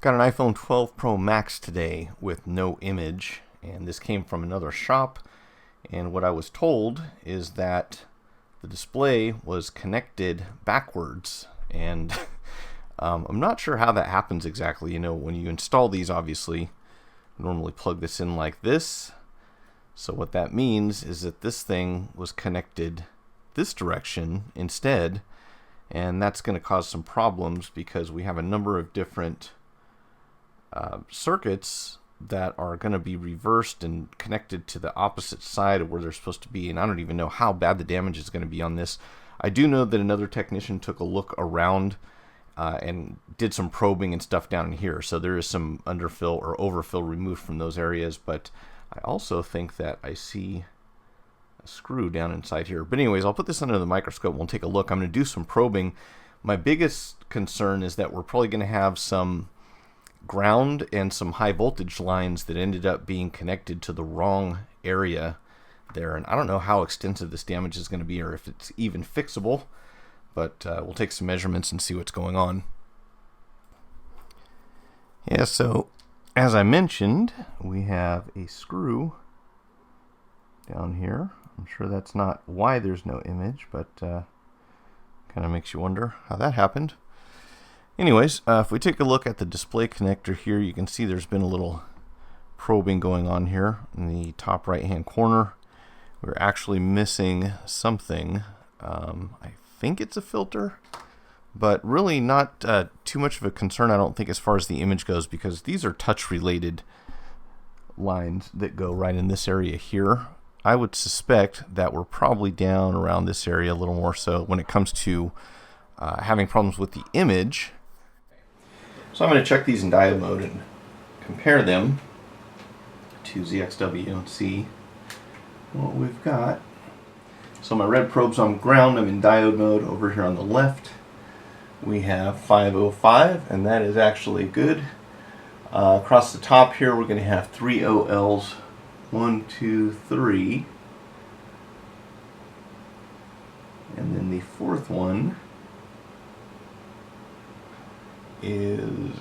Got an iPhone 12 Pro Max today with no image, and this came from another shop, and what I was told is that the display was connected backwards, and I'm not sure how that happens exactly. You know, when you install these, obviously normally plug this in like this, so what that means is that this thing was connected this direction instead, and that's going to cause some problems because we have a number of different circuits that are going to be reversed and connected to the opposite side of where they're supposed to be, and I don't even know how bad the damage is going to be on this. I do know that another technician took a look around and did some probing and stuff down in here, so there is some underfill or overfill removed from those areas, but I also think that I see a screw down inside here. But anyways, I'll put this under the microscope and we'll take a look. I'm going to do some probing. My biggest concern is that we're probably going to have some ground and some high voltage lines that ended up being connected to the wrong area there, and I don't know how extensive this damage is going to be or if it's even fixable, but we'll take some measurements and see what's going on. Yeah, so as I mentioned, we have a screw down here. I'm sure that's not why there's no image, but kind of makes you wonder how that happened. Anyways, if we take a look at the display connector here, you can see there's been a little probing going on here in the top right hand corner. We're actually missing something. I think it's a filter, but really not too much of a concern, I don't think, as far as the image goes, because these are touch related lines that go right in this area here. I would suspect that we're probably down around this area a little more so when it comes to having problems with the image. So I'm going to check these in diode mode and compare them to ZXW and see what we've got. So my red probe's on ground. I'm in diode mode. Over here on the left we have 505, and that is actually good. Across the top here we're going to have 3 OLs. 1, 2, 3. And then the fourth one is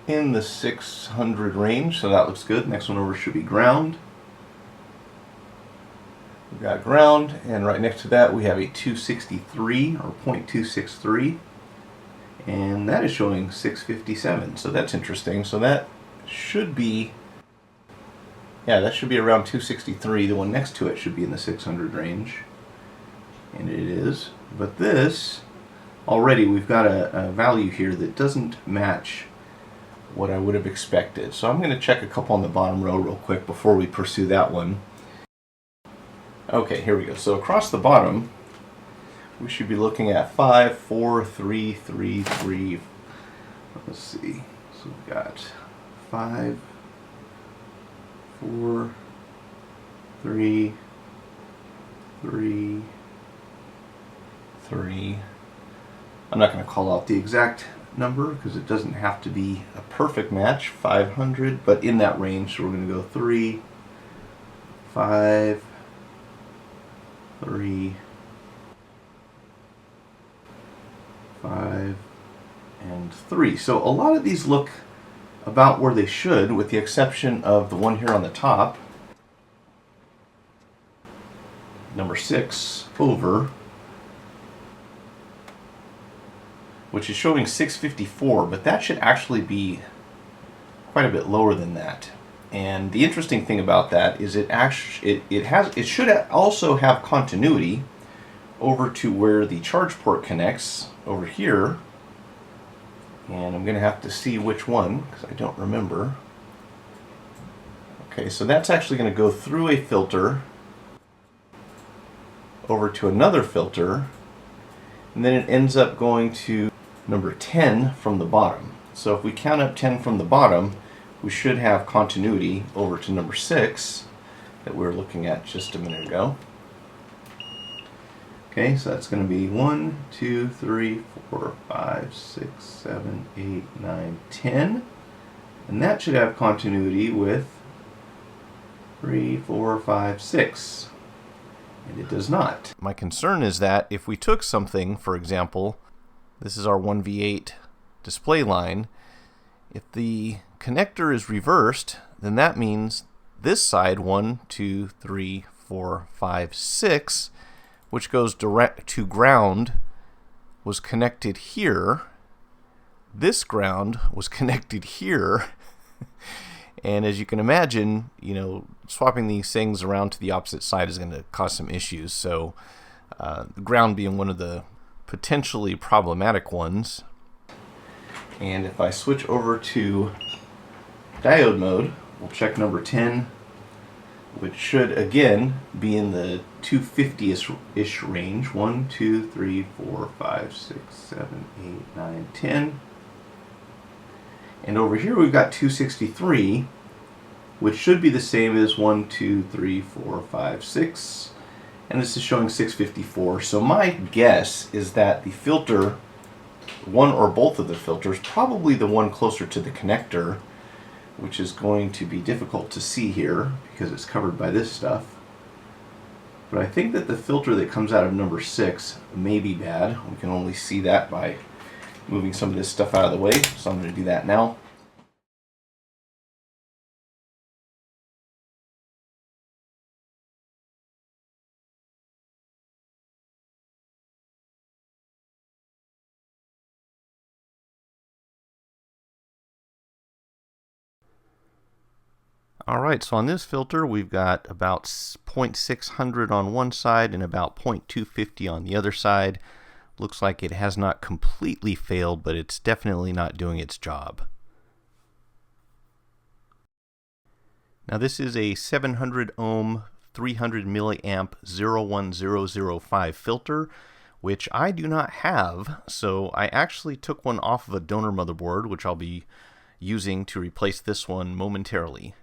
in the 600 range, so that looks good. Next one over should be ground. We've got ground, and right next to that we have a 263 or 0.263, and that is showing 657, so that's interesting. So that should be, yeah, that should be around 263. The one next to it should be in the 600 range, and it is. But this, already we've got a value here that doesn't match what I would have expected. So I'm going to check a couple on the bottom row real quick before we pursue that one. Okay, here we go. So across the bottom, we should be looking at 5, 4, 3, 3, 3. Let's see. So we've got 5, 4, 3, 3, 3. I'm not going to call out the exact number because it doesn't have to be a perfect match, 500, but in that range. So we're going to go 3, 5, 3, 5, and 3. So a lot of these look about where they should, with the exception of the one here on the top, number 6 over, which is showing 654, but that should actually be quite a bit lower than that. And the interesting thing about that is it should also have continuity over to where the charge port connects over here. And I'm going to have to see which one because I don't remember. Okay, so that's actually going to go through a filter over to another filter, and then it ends up going to number 10 from the bottom. So if we count up 10 from the bottom, we should have continuity over to number 6 that we were looking at just a minute ago. Okay, so that's going to be 1, 2, 3, 4, 5, 6, 7, 8, 9, 10. And that should have continuity with 3, 4, 5, 6. And it does not. My concern is that if we took something, for example, this is our 1V8 display line. If the connector is reversed, then that means this side, 1, 2, 3, 4, 5, 6, which goes direct to ground, was connected here. This ground was connected here. And as you can imagine, swapping these things around to the opposite side is going to cause some issues. So the ground being one of the potentially problematic ones. And if I switch over to diode mode, we'll check number 10, which should again be in the 250-ish range. 1, 2, 3, 4, 5, 6, 7, 8, 9, 10. And over here we've got 263, which should be the same as 1, 2, 3, 4, 5, 6. And this is showing 654. So my guess is that the filter, one or both of the filters, probably the one closer to the connector, which is going to be difficult to see here because it's covered by this stuff. But I think that the filter that comes out of number 6 may be bad. We can only see that by moving some of this stuff out of the way, so I'm going to do that now. Alright, so on this filter we've got about 0.600 on one side and about 0.250 on the other side. Looks like it has not completely failed, but it's definitely not doing its job. Now this is a 700 ohm 300 milliamp 01005 filter, which I do not have, so I actually took one off of a donor motherboard, which I'll be using to replace this one momentarily.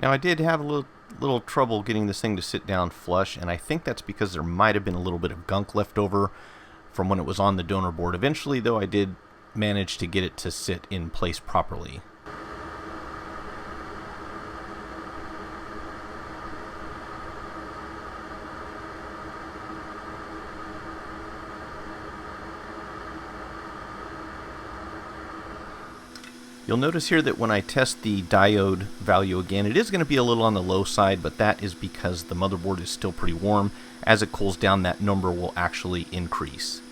Now I did have a little trouble getting this thing to sit down flush, and I think that's because there might have been a little bit of gunk left over from when it was on the donor board. Eventually, though, I did manage to get it to sit in place properly. You'll notice here that when I test the diode value again, it is going to be a little on the low side, but that is because the motherboard is still pretty warm. As it cools down, that number will actually increase.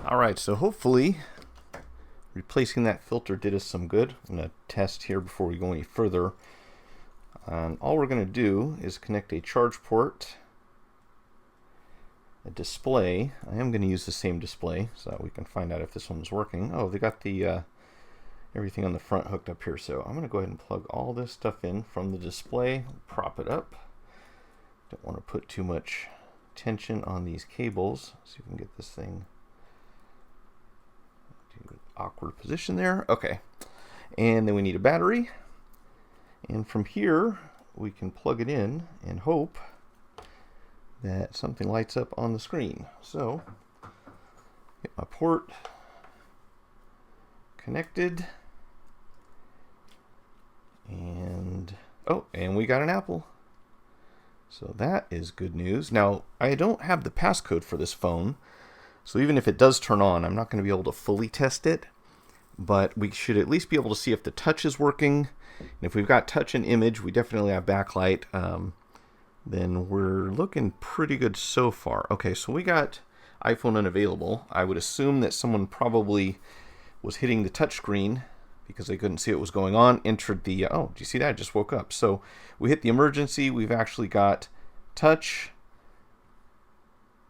Alright, so hopefully replacing that filter did us some good. I'm going to test here before we go any further. And all we're going to do is connect a charge port, a display. I am going to use the same display so that we can find out if this one's working. Oh, they got the everything on the front hooked up here. So I'm going to go ahead and plug all this stuff in from the display, prop it up. Don't want to put too much tension on these cables. See if we can get this thing to an awkward position there. Okay. And then we need a battery. And from here, we can plug it in and hope that something lights up on the screen. So, get my port connected. And, oh, and we got an apple. So that is good news. Now, I don't have the passcode for this phone. So even if it does turn on, I'm not going to be able to fully test it. But we should at least be able to see if the touch is working. And if we've got touch and image, we definitely have backlight. Then we're looking pretty good so far. Okay, so we got iPhone unavailable. I would assume that someone probably was hitting the touch screen because they couldn't see what was going on, entered the, oh, do you see that? I just woke up. So we hit the emergency. We've actually got touch.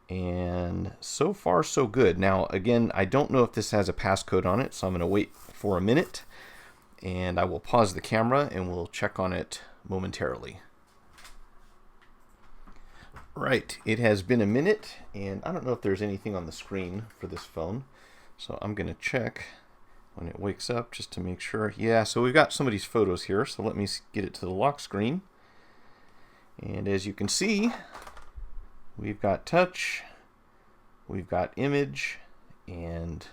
And so far, so good. Now, again, I don't know if this has a passcode on it, so I'm going to wait for a minute. And I will pause the camera and we'll check on it momentarily. Right, it has been a minute, and I don't know if there's anything on the screen for this phone. So I'm going to check when it wakes up just to make sure. Yeah, so we've got somebody's photos here, so let me get it to the lock screen. And as you can see, we've got touch, we've got image, and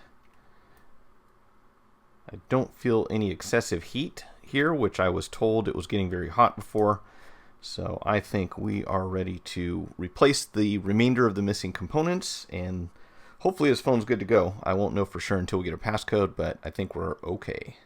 I don't feel any excessive heat here, which I was told it was getting very hot before. So I think we are ready to replace the remainder of the missing components, and hopefully this phone's good to go. I won't know for sure until we get a passcode, but I think we're okay.